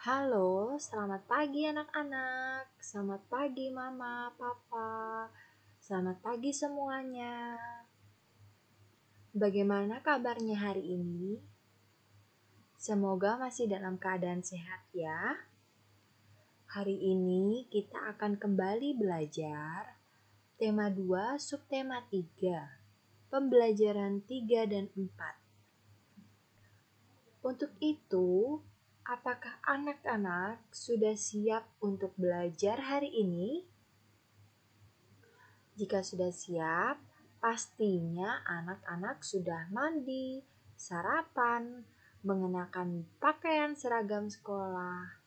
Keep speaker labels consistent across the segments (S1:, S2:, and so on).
S1: Halo, selamat pagi anak-anak. Selamat pagi mama, papa. Selamat pagi semuanya. Bagaimana kabarnya hari ini? Semoga masih dalam keadaan sehat ya. Hari ini kita akan kembali belajar tema 2, subtema 3, pembelajaran 3 dan 4. Untuk itu, apakah anak-anak sudah siap untuk belajar hari ini? Jika sudah siap, pastinya anak-anak sudah mandi, sarapan, mengenakan pakaian seragam sekolah,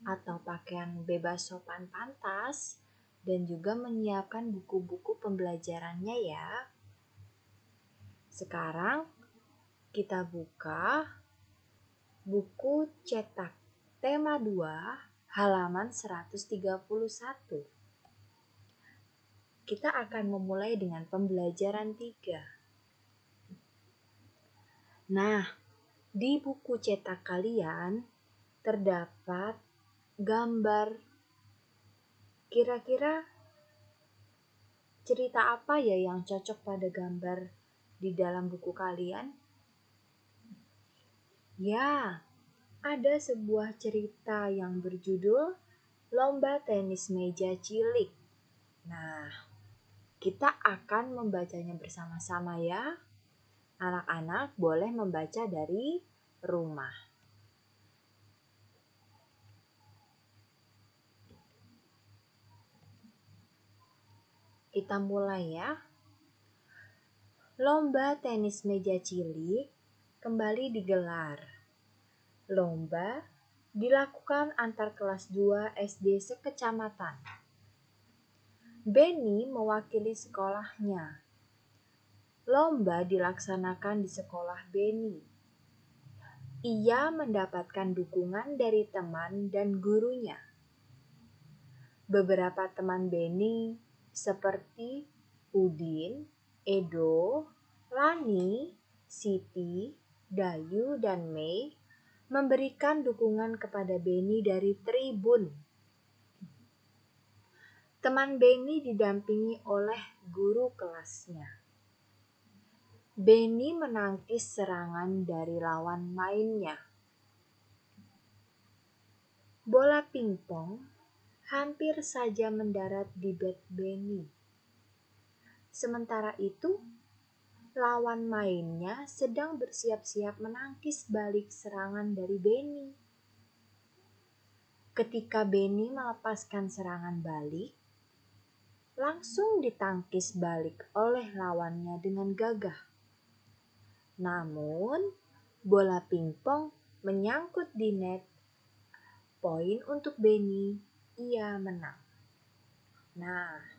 S1: atau pakaian bebas sopan pantas, dan juga menyiapkan buku-buku pembelajarannya ya. Sekarang kita buka buku cetak tema 2 halaman 131. Kita akan memulai dengan pembelajaran 3. Nah, di buku cetak kalian terdapat gambar. Kira-kira cerita apa ya yang cocok pada gambar di dalam buku kalian? Ya, ada sebuah cerita yang berjudul Lomba Tenis Meja Cilik. Nah, kita akan membacanya bersama-sama ya. Anak-anak boleh membaca dari rumah. Kita mulai ya. Lomba tenis meja cilik kembali digelar. Lomba dilakukan antar kelas 2 SD sekecamatan. Benny mewakili sekolahnya. Lomba dilaksanakan di sekolah Benny. Ia mendapatkan dukungan dari teman dan gurunya. Beberapa teman Benny seperti Udin, Edo, Lani, Siti, Dayu, dan Mei memberikan dukungan kepada Benny dari tribun. Teman Benny didampingi oleh guru kelasnya. Benny menangkis serangan dari lawan mainnya. Bola pingpong hampir saja mendarat di bat Benny. Sementara itu, lawan mainnya sedang bersiap-siap menangkis balik serangan dari Benny. Ketika Benny melepaskan serangan balik, langsung ditangkis balik oleh lawannya dengan gagah. Namun, bola pingpong menyangkut di net. Poin untuk Benny, ia menang. Nah,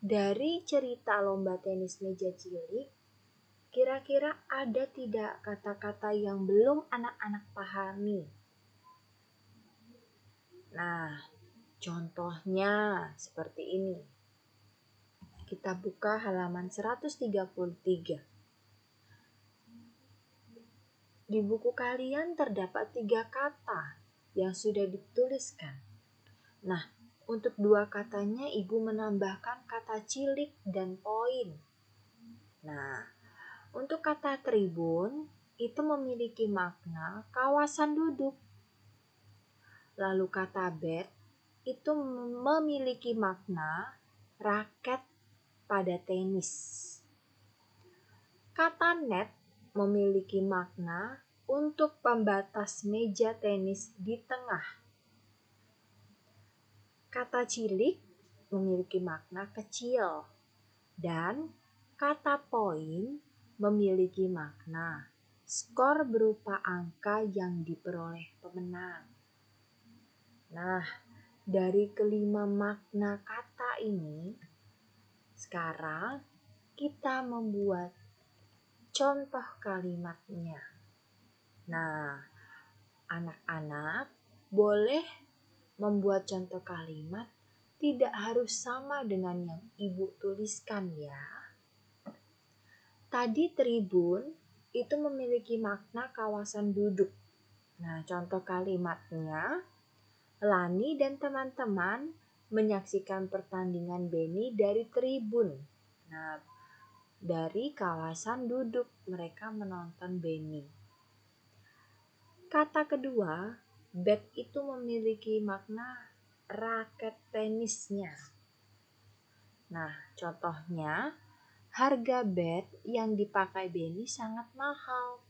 S1: dari cerita lomba tenis meja cilik, kira-kira ada tidak kata-kata yang belum anak-anak pahami? Nah, contohnya seperti ini. Kita buka halaman 133. Di buku kalian terdapat 3 kata yang sudah dituliskan. Nah, untuk 2 katanya ibu menambahkan kata cilik dan poin. Nah, untuk kata tribun itu memiliki makna kawasan duduk. Lalu kata bat itu memiliki makna raket pada tenis. Kata net memiliki makna untuk pembatas meja tenis di tengah. Kata cilik memiliki makna kecil. Dan kata poin memiliki makna skor berupa angka yang diperoleh pemenang. Nah, dari kelima makna kata ini, sekarang kita membuat contoh kalimatnya. Nah, anak-anak boleh membuat contoh kalimat tidak harus sama dengan yang ibu tuliskan ya. Tadi tribun itu memiliki makna kawasan duduk. Nah, contoh kalimatnya, Lani dan teman-teman menyaksikan pertandingan Benny dari tribun. Nah, dari kawasan duduk mereka menonton Benny. Kata kedua, bat itu memiliki makna raket tenisnya. Nah, contohnya, harga bat yang dipakai Benny sangat mahal.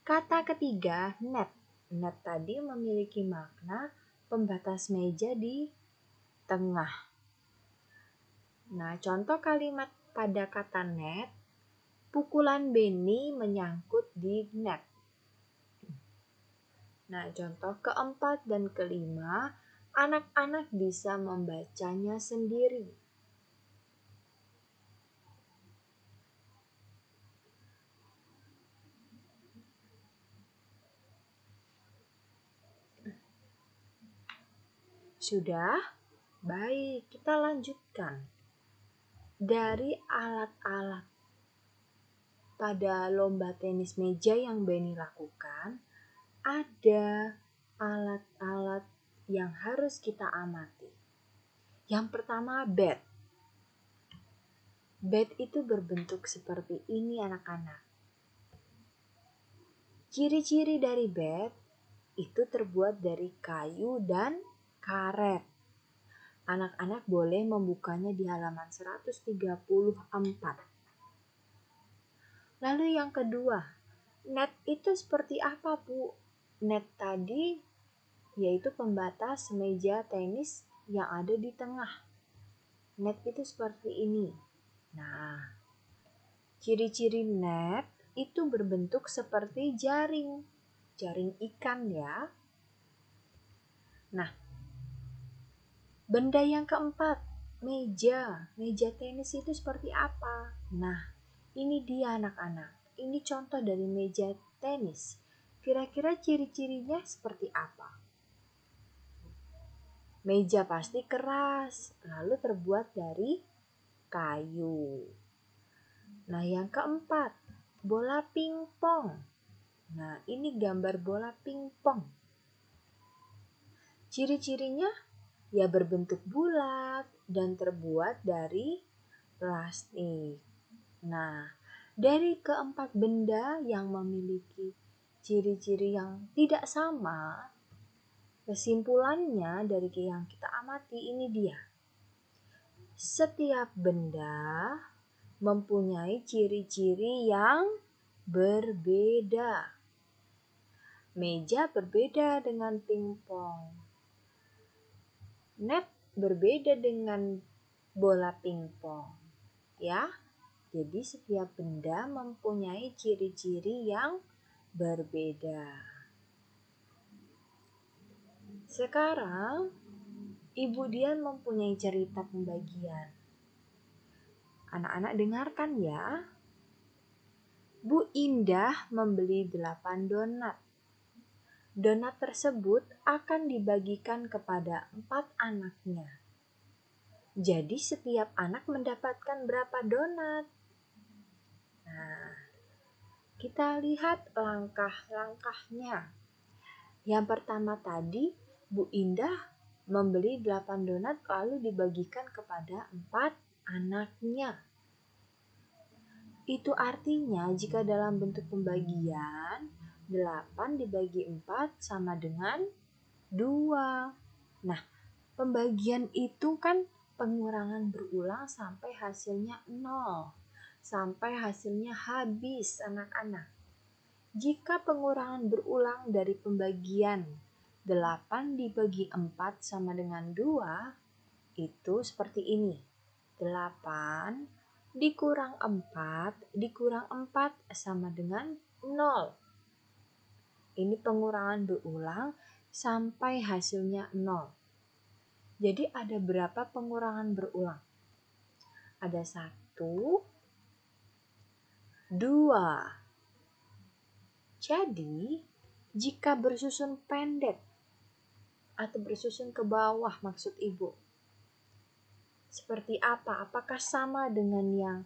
S1: Kata ketiga, net. Net tadi memiliki makna pembatas meja di tengah. Nah, contoh kalimat pada kata net, pukulan Benny menyangkut di net. Nah, contoh keempat dan kelima, anak-anak bisa membacanya sendiri. Sudah? Baik, kita lanjutkan. Dari alat-alat pada lomba tenis meja yang Benny lakukan, ada alat-alat yang harus kita amati. Yang pertama, bat. Bat itu berbentuk seperti ini anak-anak. Ciri-ciri dari bat itu terbuat dari kayu dan karet. Anak-anak boleh membukanya di halaman 134. Lalu yang kedua, net itu seperti apa, Bu? Net tadi yaitu pembatas meja tenis yang ada di tengah. Net itu seperti ini. Nah, ciri-ciri net itu berbentuk seperti jaring. Jaring ikan ya. Nah, benda yang keempat, meja. Meja tenis itu seperti apa? Nah, ini dia anak-anak. Ini contoh dari meja tenis. Kira-kira ciri-cirinya seperti apa? Meja pasti keras, lalu terbuat dari kayu. Nah, yang keempat, bola pingpong. Nah, ini gambar bola pingpong. Ciri-cirinya ya berbentuk bulat dan terbuat dari plastik. Nah, dari keempat benda yang memiliki ciri-ciri yang tidak sama, kesimpulannya dari yang kita amati ini dia. Setiap benda mempunyai ciri-ciri yang berbeda. Meja berbeda dengan pingpong. Net berbeda dengan bola pingpong, ya. Jadi setiap benda mempunyai ciri-ciri yang berbeda. Sekarang, Ibu Dian mempunyai cerita pembagian. Anak-anak dengarkan ya. Bu Indah membeli 8 donat. Donat tersebut akan dibagikan kepada 4 anaknya. Jadi setiap anak mendapatkan berapa donat? Nah, kita lihat langkah-langkahnya. Yang pertama tadi, Bu Indah membeli 8 donat lalu dibagikan kepada 4 anaknya. Itu artinya jika dalam bentuk pembagian, 8 dibagi 4 sama dengan 2. Nah, pembagian itu kan pengurangan berulang sampai hasilnya 0. Sampai hasilnya habis anak-anak. Jika pengurangan berulang dari pembagian 8 dibagi 4 sama dengan 2, itu seperti ini. 8 dikurang 4 dikurang 4 sama dengan 0. Ini pengurangan berulang sampai hasilnya 0. Jadi ada berapa pengurangan berulang? Ada 1, 2. Jadi jika bersusun pendek atau bersusun ke bawah maksud Ibu, seperti apa? Apakah sama dengan yang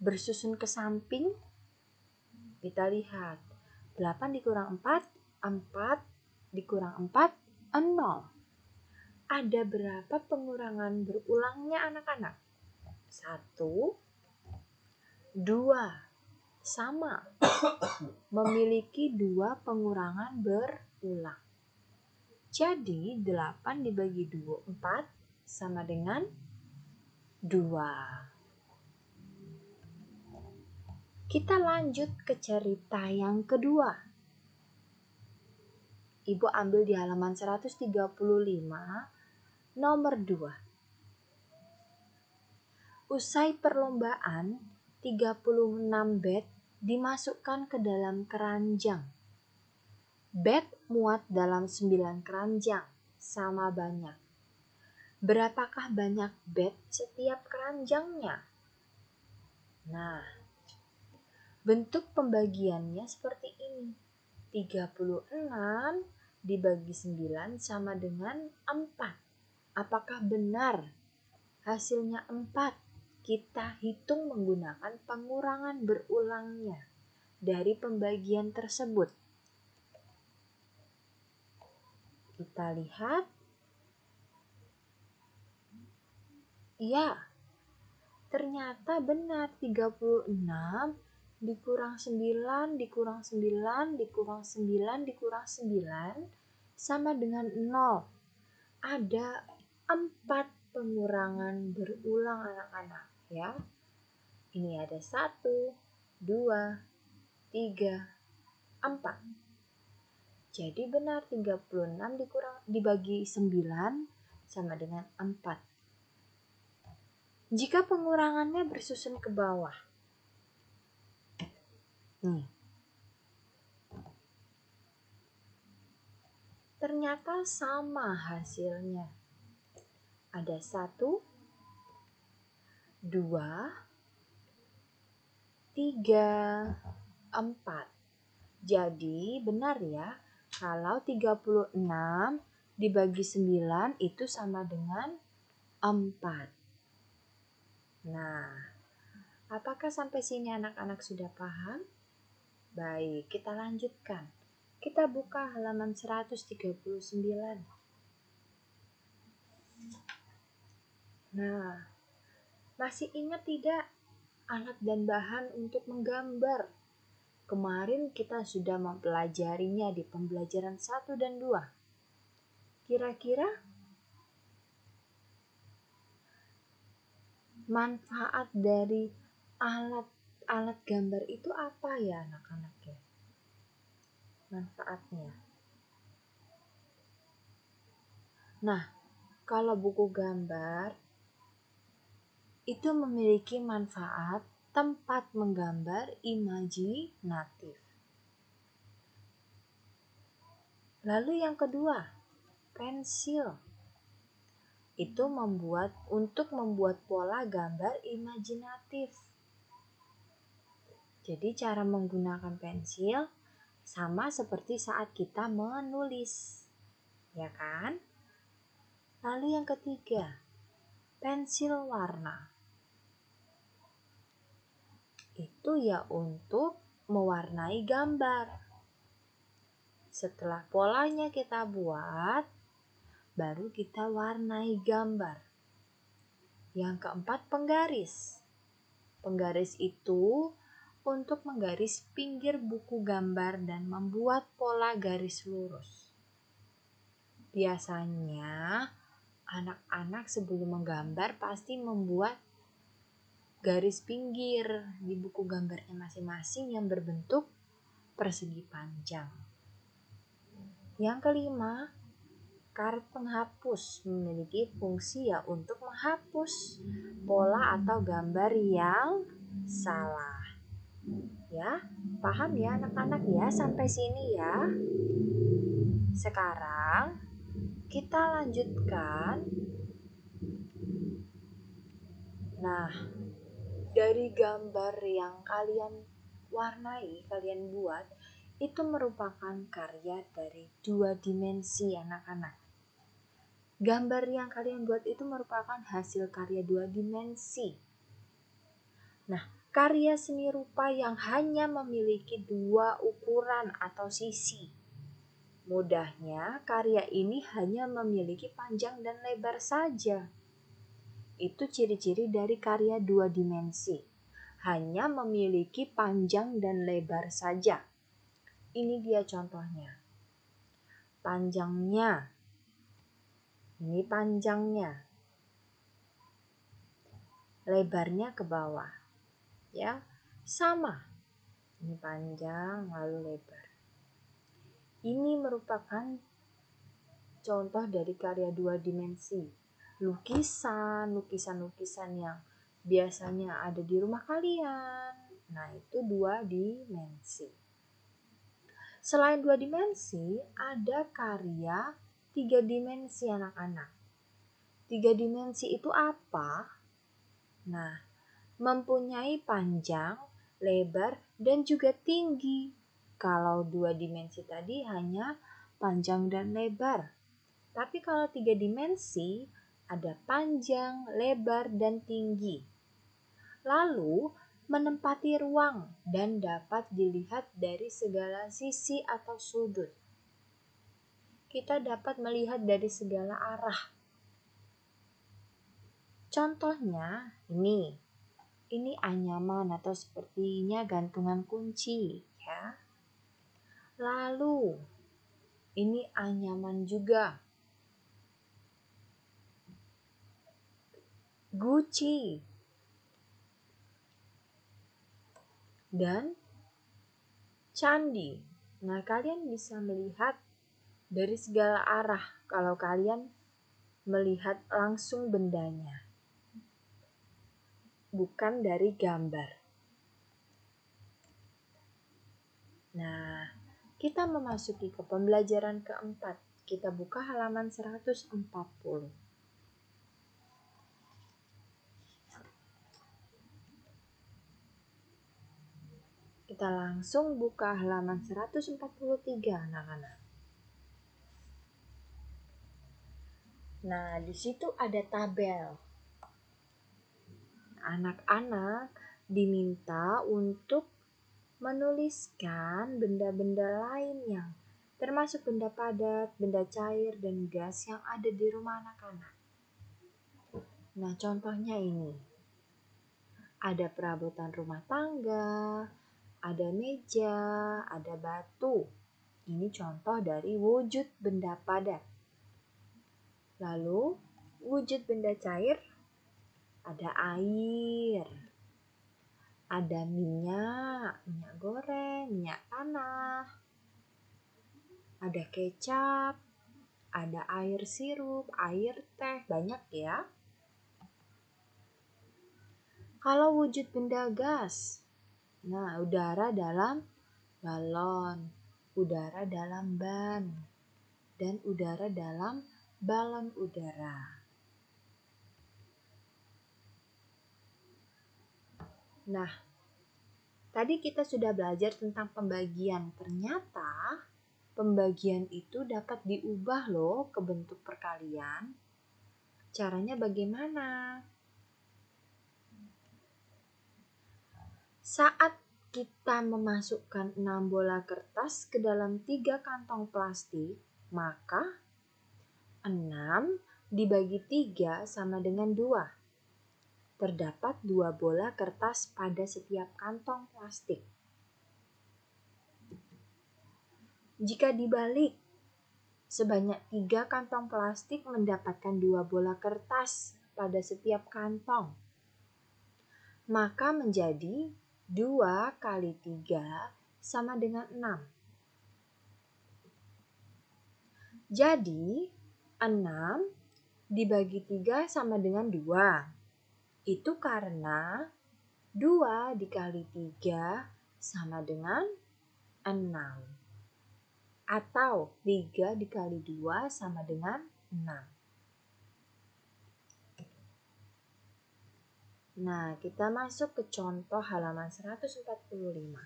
S1: bersusun ke samping? Kita lihat. 8 dikurang 4, 4 dikurang 4, 0. Ada berapa pengurangan berulangnya anak-anak? 1, 2, sama. Memiliki 2 pengurangan berulang. Jadi 8 dibagi 4 sama dengan 2. Kita lanjut ke cerita yang kedua. Ibu ambil di halaman 135, nomor 2. Usai perlombaan, 36 bed dimasukkan ke dalam keranjang. Bed muat dalam 9 keranjang, sama banyak. Berapakah banyak bed setiap keranjangnya? Nah, bentuk pembagiannya seperti ini. 36 dibagi 9 sama dengan 4. Apakah benar hasilnya 4? Kita hitung menggunakan pengurangan berulangnya dari pembagian tersebut. Kita lihat. Ya, ternyata benar 36 dikurang 9 dikurang 9 dikurang 9 dikurang 9 sama dengan 0. Ada 4 pengurangan berulang anak-anak ya. Ini ada 1, 2, 3, 4. Jadi benar 36 dibagi 9 sama dengan 4. Jika pengurangannya bersusun ke bawah. Ternyata sama hasilnya. Ada 1, 2, 3, 4. Jadi benar ya, kalau 36 dibagi 9 itu sama dengan 4. Nah, apakah sampai sini anak-anak sudah paham? Baik, kita lanjutkan. Kita buka halaman 139. Nah, masih ingat tidak alat dan bahan untuk menggambar? Kemarin kita sudah mempelajarinya di pembelajaran 1 dan 2. Kira-kira manfaat dari alat gambar itu apa ya anak-anak ya? Manfaatnya. Nah, kalau buku gambar itu memiliki manfaat tempat menggambar imajinatif. Lalu yang kedua, pensil. Itu untuk membuat pola gambar imajinatif. Jadi cara menggunakan pensil sama seperti saat kita menulis. Ya kan? Lalu yang ketiga, pensil warna. Itu ya untuk mewarnai gambar. Setelah polanya kita buat, baru kita warnai gambar. Yang keempat, penggaris. Penggaris itu untuk menggaris pinggir buku gambar dan membuat pola garis lurus. Biasanya anak-anak sebelum menggambar pasti membuat garis pinggir di buku gambarnya masing-masing yang berbentuk persegi panjang. Yang kelima, karet penghapus memiliki fungsi ya untuk menghapus pola atau gambar yang salah. Ya, paham ya anak-anak ya sampai sini ya. Sekarang kita lanjutkan. Nah, dari gambar yang kalian warnai, kalian buat, itu merupakan karya dari 2 dimensi anak-anak. Gambar yang kalian buat itu merupakan hasil karya 2 dimensi. Nah, Karya seni rupa yang hanya memiliki dua ukuran atau sisi. Mudahnya, karya ini hanya memiliki panjang dan lebar saja. Itu ciri-ciri dari karya dua dimensi. Hanya memiliki panjang dan lebar saja. Ini dia contohnya. Panjangnya. Ini panjangnya. Lebarnya ke bawah. Ya, sama. Ini panjang lalu lebar. Ini merupakan contoh dari karya dua dimensi. Lukisan yang biasanya ada di rumah kalian. Nah, itu dua dimensi. Selain dua dimensi, ada karya tiga dimensi anak-anak. Tiga dimensi itu apa? Nah, mempunyai panjang, lebar, dan juga tinggi. Kalau dua dimensi tadi hanya panjang dan lebar. Tapi kalau tiga dimensi ada panjang, lebar, dan tinggi. Lalu menempati ruang dan dapat dilihat dari segala sisi atau sudut. Kita dapat melihat dari segala arah. Contohnya ini anyaman atau sepertinya gantungan kunci, ya. Lalu ini anyaman juga. Guci. Dan candi. Nah, kalian bisa melihat dari segala arah kalau kalian melihat langsung bendanya. Bukan dari gambar. Nah, kita memasuki ke pembelajaran keempat. Kita buka halaman 140. Kita langsung buka halaman 143, anak-anak. Nah, di situ ada tabel. Anak-anak diminta untuk menuliskan benda-benda lain yang termasuk benda padat, benda cair, dan gas yang ada di rumah anak-anak. Nah, contohnya ini. Ada perabotan rumah tangga, ada meja, ada batu. Ini contoh dari wujud benda padat. Lalu, wujud benda cair, ada air, ada minyak goreng, minyak tanah, ada kecap, ada air sirup, air teh, banyak ya. Kalau wujud benda gas, nah udara dalam balon, udara dalam ban, dan udara dalam balon udara. Nah, tadi kita sudah belajar tentang pembagian. Ternyata pembagian itu dapat diubah loh ke bentuk perkalian. Caranya bagaimana? Saat kita memasukkan 6 bola kertas ke dalam 3 kantong plastik, maka 6 dibagi 3 sama dengan 2. Terdapat 2 bola kertas pada setiap kantong plastik. Jika dibalik, sebanyak 3 kantong plastik mendapatkan 2 bola kertas pada setiap kantong. Maka menjadi 2 kali 3 sama dengan 6. Jadi 6 dibagi 3 sama dengan 2. Itu karena 2 dikali 3 sama dengan 6. Atau 3 dikali 2 sama dengan 6. Nah, kita masuk ke contoh halaman 145.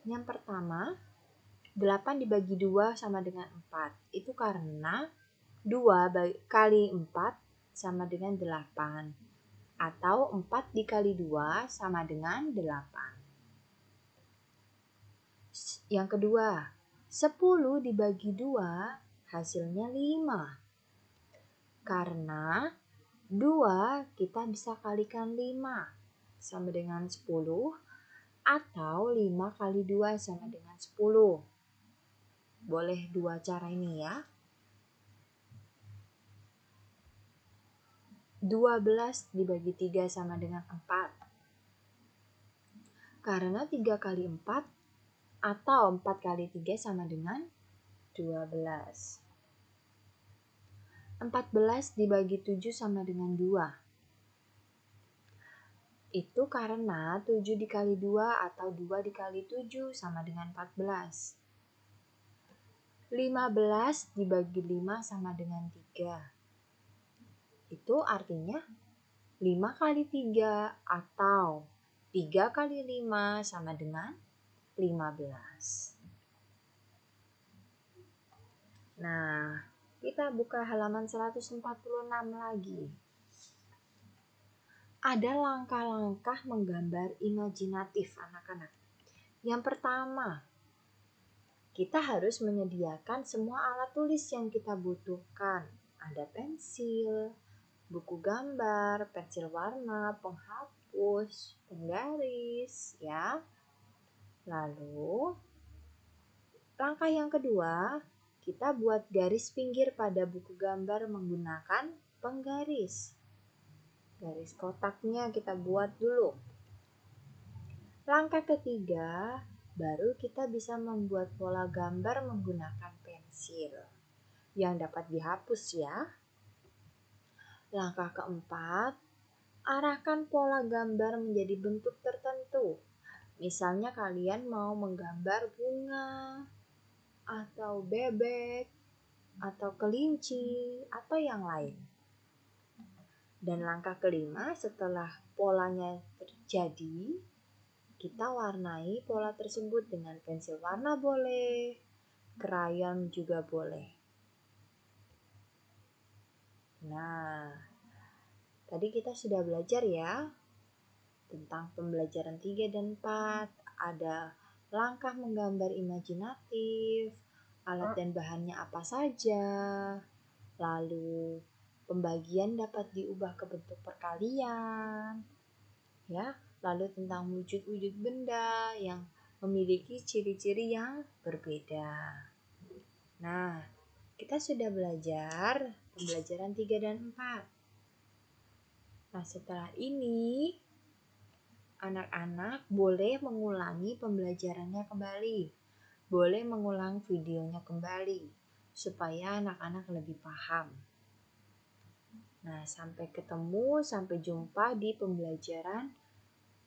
S1: Yang pertama, 8 dibagi 2 sama dengan 4. Itu karena 2 kali 4 sama dengan 8. atau 4 dikali 2 sama dengan 8. Yang kedua, 10 dibagi 2 hasilnya 5. Karena 2 kita bisa kalikan 5 sama dengan 10 atau 5 kali 2 sama dengan 10. Boleh dua cara ini ya. 12 dibagi 3 sama dengan 4. Karena 3 kali 4 atau 4 kali 3 sama dengan 12. 14 dibagi 7 sama dengan 2. Itu karena 7 dikali 2 atau 2 dikali 7 sama dengan 14. 15 dibagi 5 sama dengan 3. Itu artinya 5 kali 3 atau 3 kali 5 sama dengan 15. Nah, kita buka halaman 146 lagi. Ada langkah-langkah menggambar imajinatif anak-anak. Yang pertama, kita harus menyediakan semua alat tulis yang kita butuhkan. Ada pensil, buku gambar, pensil warna, penghapus, penggaris, ya. Lalu, langkah yang kedua, kita buat garis pinggir pada buku gambar menggunakan penggaris. Garis kotaknya kita buat dulu. Langkah ketiga, baru kita bisa membuat pola gambar menggunakan pensil yang dapat dihapus ya. Langkah keempat, arahkan pola gambar menjadi bentuk tertentu. Misalnya kalian mau menggambar bunga, atau bebek, atau kelinci, atau yang lain. Dan langkah kelima, setelah polanya terjadi, kita warnai pola tersebut dengan pensil warna boleh, krayon juga boleh. Nah, tadi kita sudah belajar ya tentang pembelajaran 3 dan 4. Ada langkah menggambar imajinatif, alat dan bahannya apa saja, lalu pembagian dapat diubah ke bentuk perkalian, ya, lalu tentang wujud-wujud benda yang memiliki ciri-ciri yang berbeda. Nah, kita sudah belajar pembelajaran 3 dan 4. Nah, setelah ini anak-anak boleh mengulangi pembelajarannya kembali. Boleh mengulang videonya kembali supaya anak-anak lebih paham. Nah, sampai jumpa di pembelajaran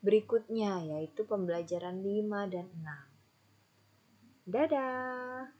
S1: berikutnya, yaitu pembelajaran 5 dan 6. Dadah!